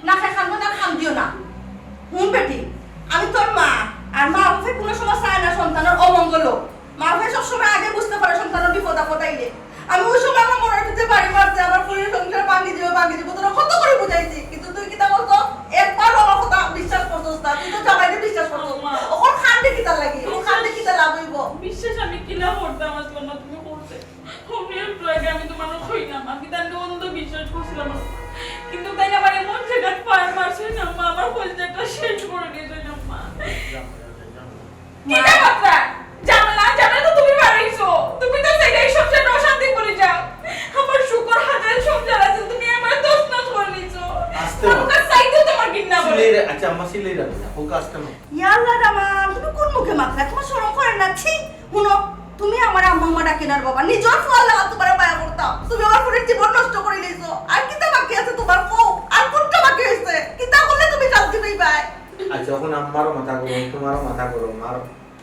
না খান না খান দিও না হুন বেটি আমি তোর মা আর মা বাপে কোনো সময় চায় না সন্তানের অমঙ্গল হোক, মা বাপে সবসময় আগে বুঝতে পারে সন্তানের বিপদ আপদ আইলে। আমি ওই সময় আমার মনে হচ্ছে বাড়ি মারতে আমার পরিবার সংসার ভাঙি দিব তোরা কত করে বুঝাইছি, কিন্তু তুই কিতা বলতো একবার আমার কথা বিশ্বাস করছিস না, তুই তো জামাইকে বিশ্বাস করছিস ওর খান্দে কিতা লাগি ও খান্দে কিতা লাভ হইব। বিশ্বাস আমি কিলা করতাম আসলে না তুমি করতে, আমি তোমার কই না আমি তার অন্ধ বিশ্বাস করছিলাম, কিন্তু তাই আমার এমন জায়গা পায় মারছে না মা, আমার কলজাটা শেষ করে দিয়েছে না মা। কিটা কথা জামাই কিনার বাবা নিজের ফল লাগা তোমার মায়া করতাম তুমি আমার পুরো জীবন নষ্ট করে লইছো আর কিতা বাকি আছে তোমার কও আর কোনটা বাকি হইছে কিতা করলে তুমি শান্তি পাইবাই আচ্ছা এখন আমারও মাথা গরম তোমারও মাথা গরম আর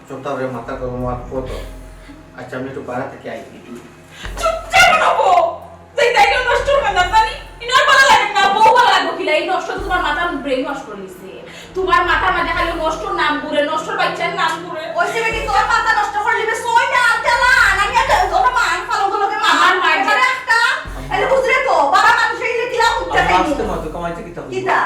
সপ্তাহে মাথা গরম আর কত আচ্ছা আমি একটু পাড়া থেকে আই চুপচাপ নবো তুই তাইকে নষ্ট করে না জানি ইনার ভালো লাগে না বউ ভালো লাগবে কিলা এই নষ্ট তো তোমার মাথা ব্রেন ওয়াশ করে দিছে তোমার মাথার মাঝে খালি নষ্টর নাম ঘুরে নষ্টর বাচ্চার নাম ঘুরে ওই সেবেটি তোর মাথা নষ্ট করে লিবে সই না তেলা আমি একটা ওটা মান ফালো গুলোকে আমার মায়ের মানে একটা এলে বুঝরে তো বাবা মানুষ এই কিলা উঠতে আর দেয়নি আসতে মতো কমাইতে কি থাকবে কিতা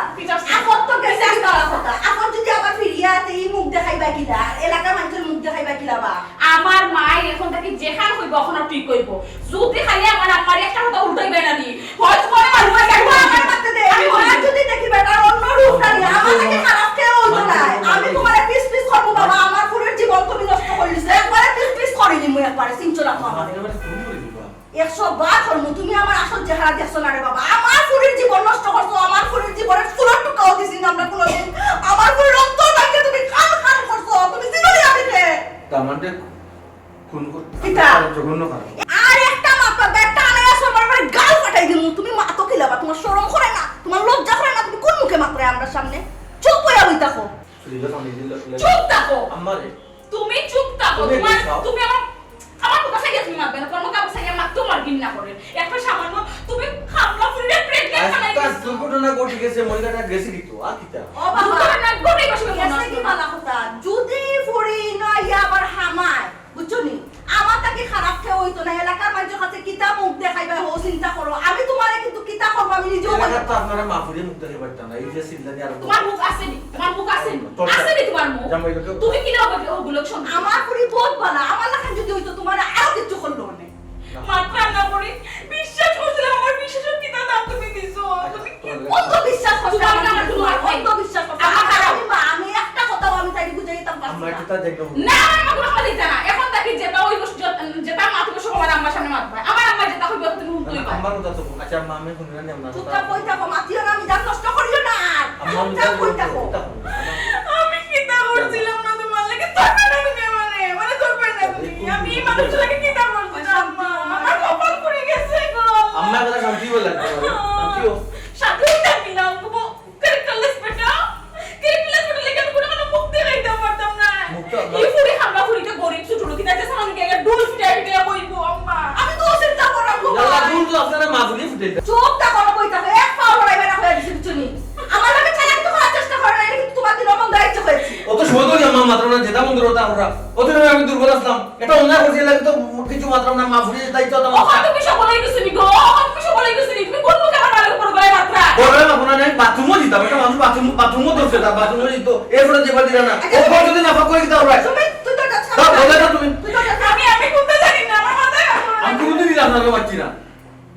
আপন তো গেছে একটা কথা আপন যদি আবার ফিরিয়া এই মুখ দেখাইবা কিলা এলাকার মানুষের মুখ দেখাইবা কিলা বা আমার মায়ের এখন থেকে যেখান হইব এখন আর ঠিক কইব যদি খালি আমার আমার একটা কথা উল্টাইবে না নি হয় তোমার মানুষ দেখো আমার মাথা দে আমি আর যদি দেখি বেটা অন্য রূপ দাঁড়িয়ে আমার থেকে খারাপ কেউ হইতো না আমি তোমার পিস পিস করবো বাবা আমার পুরো জীবন তুমি নষ্ট করে দিছো একবারে পিস পিস করে দিমু একবারে সিংচলা তো আমার 100 বার করমু তুমি আমার আসল চেহারা দেখছো না রে বাবা আমার পুরো জীবন নষ্ট করছো আমার পুরো জীবনের ফুলের টুকাও দিছি না আমরা কোনোদিন আমার পুরো রক্ত লাগে তুমি খান খান করছো তুমি জিনোলি আমি কে তামান্ডে খুন করতে কিতা? জঘন্য খারাপ আর একটা মাপা ব্যাটা আনে আসো আমার বাড়ি গাল ফাটাই দিমু তুমি মাতো খিলাবা তোমার শরম করে না তোমার লজ্জা করে না তুমি কোন মুখে মাত্রে আমরা সামনে চুপ হইয়া বই থাকো চুপ থাকো আমারে তুমি চুপ থাকো তুমি তোমার খাও। তুমি আমার কথা সাইয়া তুমি মারবে না তোমার কাছে সাইয়া মার তোমার ঘৃণা করে একটা সামান্য তুমি খামলা ফুলে প্রেগন্যান্ট বানাই একটা দিছো দুর্ঘটনা ঘটে গেছে মহিলাটা গেছে কিন্তু আর কিতা ও বাবা দুর্ঘটনা ঘটে গেছে মনে এসে হয় কি ভালো কথা যদি ফুরি না ইয়া আবার হামায় বুঝছো নি আমার তাকে খারাপ কেউ হইতো না এলাকার মানুষের কাছে কিতা মুখ দেখাইবা হো চিন্তা করো আমি তোমারে কিন্তু কিতা করবো আমি নিজেও বলবো। এলাকার তো আপনারা মাফুরি মুখ দেখে পারতাম না এই যে সিলদানি আর তোমার মুখ আসেনি তোমার মুখ আসেনি তোরটা। আসেনি তোমার মুখ জামাই লোকে তুমি কি না ওগুলো শোন আমার পুরি বহুত ভালো আমার লেখা যদি হইতো তোমার আরো কিছু করলো না মাথা না পড়ে বিশ্বাস করছিলাম আমার বিশ্বাসের কিতা দাম তুমি দিছো তুমি অন্ধ বিশ্বাস করছো তোমার আমি আমার তোমার তোমার অন্ধ বিশ্বাস করছো আমার খারাপ। আমি একটা কথা আমি তাই বুঝাইতাম পারছি আমরা না। কিতা দেখব না আমার মা কোনো কথা দিতে না এখন দেখি যেটা ওই যেটা মা তুমি সবার আমার সামনে মারবে আমার আম্মা যেটা হইবে তুমি মুখ তুই আমার কথা তো আচ্ছা মামে শুনে না আমরা চুপচাপ কই থাকো মাতিও না আমি জান নষ্ট করিও না আমার চুপচাপ কই থাকো আমি কিতা করছিলাম না তোমার লাগে তোরবে না তুমি মানে তোরবে না তুমি আমি এই মানুষ লাগে কিতা করছিলাম আমার কপাল পুড়ে গেছে গো আম্মা কথা শান্তি বলে শান্তিও সাথে থাকি না গো ক্যারেক্টারলেস বেটা ক্যারেক্টারলেস বেটা লাগে আমি কোনো মুখ দিয়ে রাইতে পারতাম না মুখটা এই ফুড়ি হামলা ফুড়িতে গরিব ছোট লোক কিতা আছে আমি কে ডুল ফিটাই ফিটাই কইবো আম্মা আমি তো চিন্তা করলাম গো আল্লাহ দূর তো আপনারা মাফুরি ফুটে চুপ থাকো না কই থাকো এক পাও লড়াইবে না হয়ে দিছি কিছু নি আমার লাগে চালাক তো করার চেষ্টা করে না এটা কিন্তু তোমার দিন অমন দায়িত্ব হয়েছে অত সময় তো আমার মাত্র না যেটা মন্দির হতো আমরা অত সময় আমি দুর্বল আসলাম এটা অন্যায় করছি লাগে তো কিছু মাত্র না মাফুরি দায়িত্ব তো ওখান তুমি সকলেই গেছো নি গো তুমি সকলেই গেছো নি তুমি কোন মুখে আমার মালিক উপর গলায় মাত্রা বড় না কোনো নাই বাথরুমও দিতাম এটা মানুষ বাথরুমও দরছে তা বাথরুমও দিত এরপরে যেবার দিলা না ও কোন যদি না ফাক করে দিতে হবে তুমি তুই তো যাচ্ছ দাও বলে না তুমি তুই তো যাচ্ছ আমি কোনটা জানি না আমার মাথায় কাজ করে না। আমি কোনদিন দিলাম না বাচ্চি না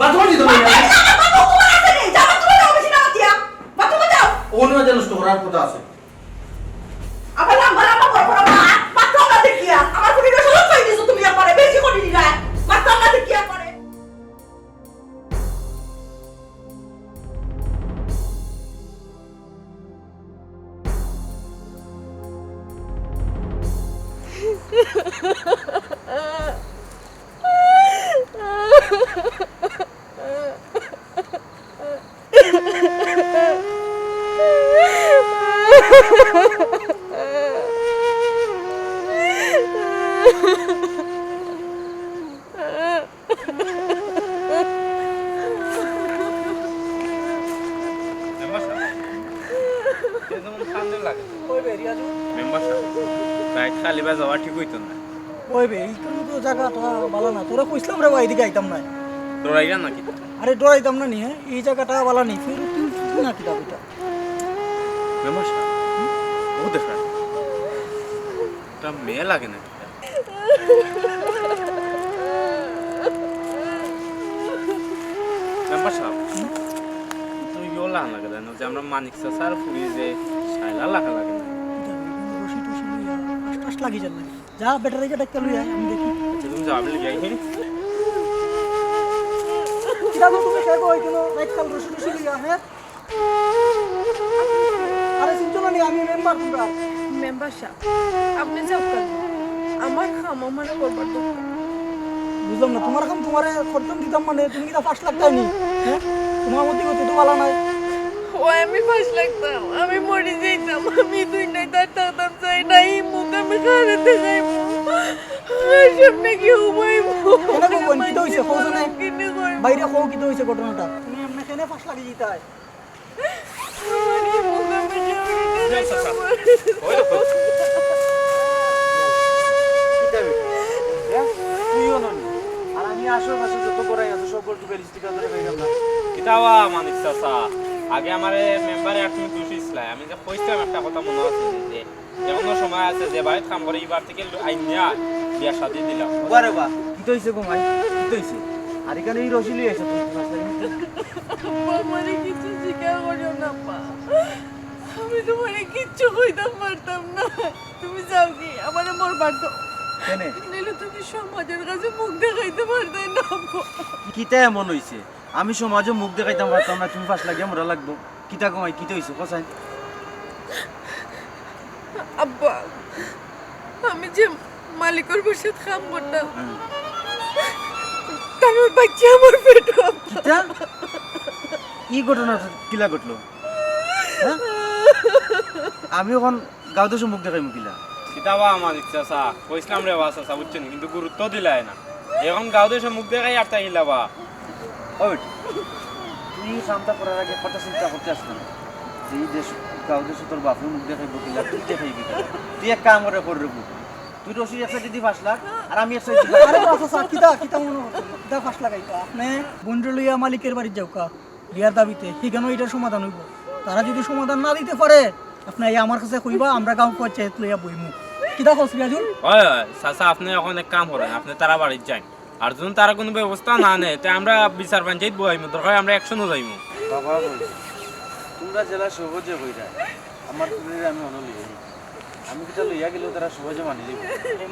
বাথরুমও দিতাম না বাবা তোমার আছে নি যাবা তুমি যাও বেশি না মাতিয়া বা তুমি যাও অন্য যে নষ্ট করার কথা আছে আবার নাম্বার আমার বড় বড় মাত্র না দেখিয়া আমার পুরিটা সব কই দিছো তুমি একবারে বেশি করে দিলা মাত্র না দেখিয়া করে ওই বে রিয়াজু খালি বা যাওয়া ঠিক হইতো না ওই বে এই কোন তো জায়গাটা ভালো না তোরা কইছিলাম রে ভাই এদিকে আইতাম না দৌড়াইরা নাকি আরে ডরাইতাম না নি হ্যাঁ এই জায়গাটা ভালো নেই ফির তুই না কিটা বিটা মেম্বার সাহেব ও দেখা এটা মেয়ে লাগে না মেম্বার সাহেব তুই ইয়োলা লাগে না যে আমরা মানিক স্যার পুরি যে সাইলা লাগা লাগে না রশি টশি লইয়া আশ লাগি যান না যা ব্যাটারি কে ডাক্তার লইয়া আমি দেখি আচ্ছা তুমি যাবে যাই কিরা গো তুমি কে কই কেন রাইকাল রশি টশি লইয়া হ্যাঁ আরে চিন্তা না আমি মেম্বার তোমরা মেম্বার সাহেব আপনি যাও কেন আমার খামা মানে করবার দরকার বুঝলাম না তোমার এখন তোমার খরচম দিতাম মানে তুমি কি 5 লাখ টাকা নি হ্যাঁ তোমার মধ্যে কত তো ভালো নাই ও আমি 5 লাগতাম আমি মরে যাইতাম আমি দুই নাই তার তাতাম চাই নাই মুখ আমি খারাতে যাইবো সামনে কি হইব কেন গো বোন কি হইছে কও না কিনে কই বাইরে কও কি হইছে ঘটনাটা তুমি এমনি কেন 5 লাখ দিতাই আমার মুখ আমি চাচা ওই তুইও ননি আর আমি আশেপাশে যত করাই আছে সব করতে ব্যালিস্টিক ধরে খাইলাম না কিতাবা মানিক চাচা আগে আমার মেম্বারে আর তুমি দুষিছিলা আমি যে কইছিলাম একটা কথা মনে আছে যে এখনো সময় আছে যে বাড়িতে কাম করে এইবার থেকে আইনিয়া বিয়া শাদি দিলাম বারে বা কি হইছে গো মাই কি হইছে আর এখানে এই রসিলি আছে তুমি মানে কিছু শিকার করিও না পা আমি তোমারে কিচ্ছু কইতাম পারতাম না তুমি যাও কি আমার মোর বাড়তো কেনে নিলে তুমি সমাজের কাছে মুখ দেখাইতে পারতে না কিতা এমন হইছে আমি সমাজে মুখ দেখাইতাম পারতাম না তুমি 5 লাখ দিয়ে মরা লাগবো কিতা কমাই কিতা হইছে কোসাই আব্বা আমি যে মালিকের বসে কাম করতাম তার বাচ্চা আমার পেটে কিতা কি ঘটনা কিলা ঘটলো হ্যাঁ আমি এখন গাঁও দেশে মুখ দেখাই মুখিলা কিতাবা মানিক চাচা কইছিলাম রে বা চাচা বুঝছেন কিন্তু গুরুত্ব দিলাই না এখন গাঁও দেশে মুখ দেখাই আর তাইলা বা ও বেটি তুই কামটা করার আগে কথা চিন্তা করতে আসতো না এই দেশ গাঁও দেশে তোর বাপের মুখ দেখাইব কিলা তুই দেখাইবি কিলা তুই এক কাম করে করবো তুই রসিদ একটা দিদি 5 লাখ আর আমি একটা আরে বাবা স্যার কিতা কিতা মনে হচ্ছে কিতা 5 লাখ আইতা আপনি বন্ডলিয়া মালিকের বাড়ি যাও কা বিয়ার দাবিতে ঠিকানো এটার সমাধান হইব তারা যদি সমাধান না দিতে পারে আপনি আমার কাছে কইবা আমরা গাঁও পঞ্চায়েত লইয়া বইমু কিতা কস রিয়াজুল হয় হয় চাচা আপনি এখন এক কাম করেন আপনি তারা বাড়িতে যান আর যখন তারা কোনো ব্যবস্থা না নেয় তাই আমরা বিচার পঞ্চায়েত বইমু দরকার আমরা অ্যাকশনও যাইমু বাবা বলছি তোমরা জেলা সহজে হয়ে যায় আমার তুলির আমি অন লইয়া আমি কিটা লইয়া গেলেও তারা সহজে মানি দিব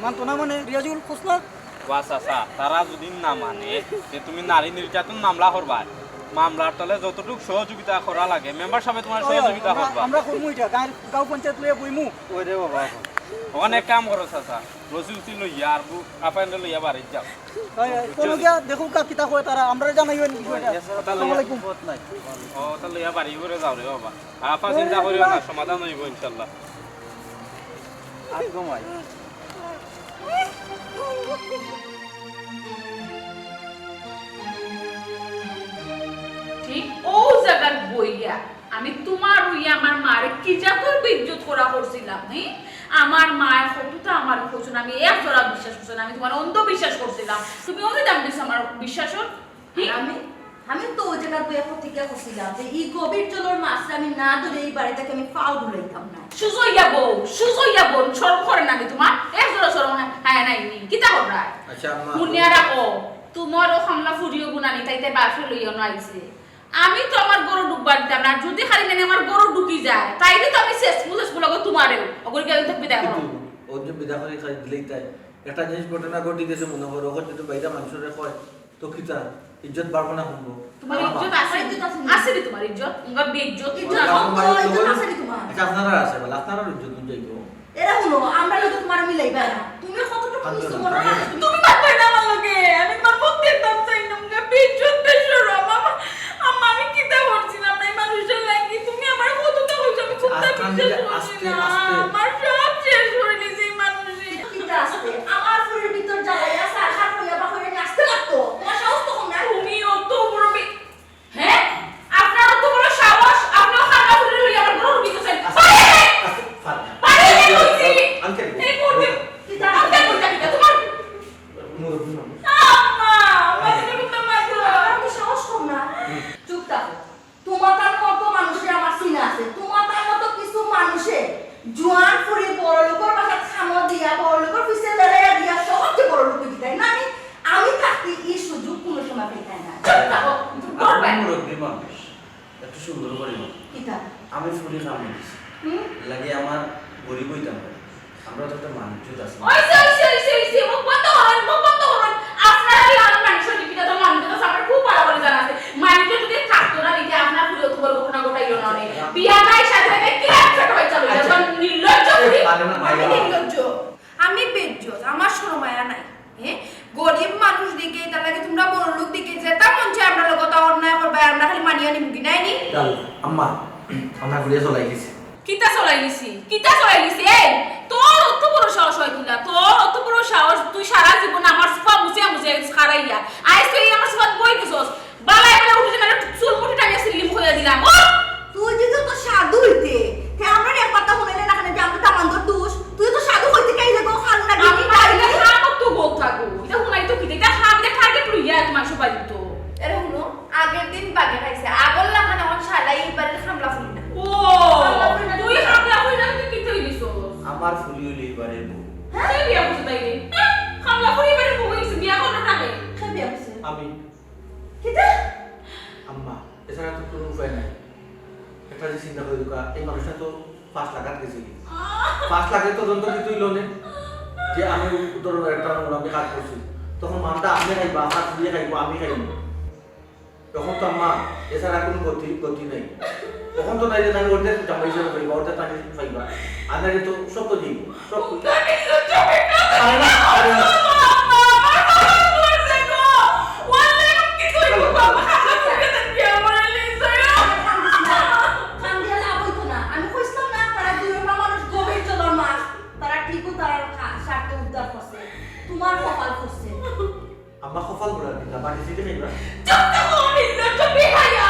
মান তো না মানে রিয়াজুল কস না বা চাচা তারা যদি না মানে যে তুমি নারী নির্যাতন মামলা করবা মামলার তলে যতটুকু সহযোগিতা করা লাগে মেম্বার সাহেব তোমার সহযোগিতা করবা আমরা করমু এটা গাঁও পঞ্চায়েত লইয়া বইমু ওই রে বাবা অনেক কাম করো চাচা রসি উচি লইয়া আর আপাইন লইয়া বাড়ি যাও কোন গিয়া দেখো কা কিতা কয় তারা আমরা জানাইবেন বিষয়টা আসসালামু আলাইকুম ও তাহলে লইয়া বাড়ি করে যাও রে বাবা আর আপা চিন্তা করিও না সমাধান হইব ইনশাল্লাহ আর ঘুমাই ঠিক ও জায়গার বইয়া আমি তোমার হইয়া আমার মারে কি জাতর বিদ্যুৎ করা করছিলাম নি আমার মায়ের কতটা আমার করছেন আমি এক জোড়া বিশ্বাস করছেন আমি তোমার অন্ধ বিশ্বাস করছিলাম তুমি অনেক দাম দিছো আমার বিশ্বাস আমি তো ওই জায়গায় বইয়া প্রতিজ্ঞা করছিলাম যে এই গভীর জলের মাছ আমি না ধরে এই বাড়ি থেকে আমি পাও ধুলাইতাম না সুজইয়া বউ সরম করেন আমি তোমার এক জোড়া সরম হ্যাঁ নাই নি কিতা কররা আচ্ছা আম্মা মুনিয়া রাখো তোমারও হামলা ফুরিও গুনানি তাইতে বাফে লইয়া নাইছে আমি তো আমার গরু ডুববার দিতাম না যদি খালি নেনে আমার গরু ঢুকি যায় তাইলে তো আমি শেষ লাগো তোমারেও ওগুলো কেউ থাকবে দেখো ও যে বিদা করে খাই দিলেই তাই একটা জিনিস ঘটনা ঘটি গেছে মনে করো ওখানে যদি বাইরে মানুষের কয় তো কিতা ইজ্জত বাড়বো না শুনবো তোমার ইজ্জত আছে নি তোমার ইজ্জত উঙ্গা বেইজ্জত আচ্ছা আপনারা আছে বলে আপনারা ইজ্জত যাইবো এরা হলো আমরা লোক তোমার মিলাইবা না তুমি কতটুকু কিছু মনে না তুমি পারবে না আমার লগে আমি তোমার প্রত্যেক দাম চাই না উঙ্গা বেইজ্জত বেশরম আম্মা আমি কিতা করছিলাম না এই মানুষের লাগি তুমি আমার কতটা কইছো আমি খুব আস্তে আমার সব শেষ করে দিয়েছে এই মানুষে কিটা আসতে আমার ফুলের ভিতর জ্বালাই আছে আর হাত হইয়া বা করে নাচতে লাগতো তোমার সাহস তো কম না তুমি অত বড় হ্যাঁ আপনার অত বড় সাহস আপনিও খানা ফুলে লইয়া আমার গরু বিকছেন পারে আঙ্কেল এই করবে কিটা আঙ্কেল করতে কি তোমার মুরব্বি মানুষ আম্মা আমাকে কিন্তু মারছো আমি সাহস কম না চুপ থাকো তোমার তার মতো মানুষের আমার চিনা আছে তোমার তার মতো কিছু মানুষে জোয়ান ফুরি বড় লোকের বাসা খামো দিয়া বড় লোকের পিছে লড়াইয়া দিয়া সহজে বড় লোক দিতাই না আমি থাকতে এই সুযোগ কোনো সময় পেতাই না চুপ থাকো করবে মুরব্বি মানুষ একটু সুন্দর করে কিটা আমি ফুলি কাম দিছি লাগে আমার গরিব হইতাম আমরা তো একটা মানুষ আছে ওই মুখ বন্ধ করুন আপনারা এই আর মানুষের দিকে তো মানুষ তো সবার খুব ভালো করে জানা আছে মানুষ যদি থাকতো না দিকে আপনার পুরো তোমার ঘটনা ঘটাইলো না রে বিয়া নাই সাথে কি একটা হয়ে চলে যখন নির্লজ্জ করি আমি নির্লজ্জ আমি বেজ্জত আমার শরমায়া নাই হ্যাঁ গরিব মানুষ দিকে তার লাগে তোমরা বড় লোক দিকে যেটা মন চায় আমরা লগত অন্যায় করবে আমরা খালি মানিয়ে নিব কি নাই নি চল আম্মা আমরা ঘুরিয়ে চলাই গেছি কিতা চলাই লিছি এই তোর অত বড় সাহস হয় কিনা তোর অত বড় সাহস তুই সারা জীবন আমার সুপা মুছে মুছে খারাইয়া আইস তুই আমার সুপা বই দিছস বালাই বলে উঠে না চুল মুঠি টানিয়ে সিলিম হইয়া দিলাম ও তুই যদি তো সাধু হইতে তে আমরা এক কথা শুনাইলে না কেন যে আমরা তামান্দর দোষ তুই তো সাধু হইতে কাই যাবো খাল না আমি পাইলে হাম তো গোল থাকো এটা হুনাই তো কিতে এটা হাম দে টার্গেট লইয়া তোমার সুপা দিত এর হুনো আগের দিন বাগে খাইছে আগল লাগান আমার শালাই এবারে খামলা ফুল না ও তুই হামলা হইলা তুই কিতে হইলিছস আমার ফুলি হইলে এবারে বউ। হ্যাঁ বিয়া করতে তাইলে হামলা করি বারে বইছে বিয়া করতে টাকে খাবি আছে আমি কিতা আম্মা এছাড়া তো কোনো উপায় নাই একটা যে চিন্তা করে দুকা এই মানুষটা তো 5 লাখ গেছে 5 লাখের তদন্ত কি তুই লোনে যে আমি তোর একটা আমি কাজ করছি তখন মামটা আমি খাইবা আমার দিয়ে খাইবো আমি খাইব তখন তো আম্মা এছাড়া কোনো গতি নাই তখন তো নাই যে আমি ওদের জামাই হিসাবে পাইবা ওদের টানি পাইবা আনারে তো সব তো দিব সব আরে না আরে না কান্দিয়া লাভ হইতো না আমি কইছিলাম না তারা দুইটা মানুষ গভীর জলের মাছ তারা ঠিকও তারা স্বার্থ উদ্ধার করছে তোমার কপাল করছে আম্মা কপাল গুলা দিতা বাড়ি যেতে খাইবা চুপ থাকো নিজ চুপ হাইয়া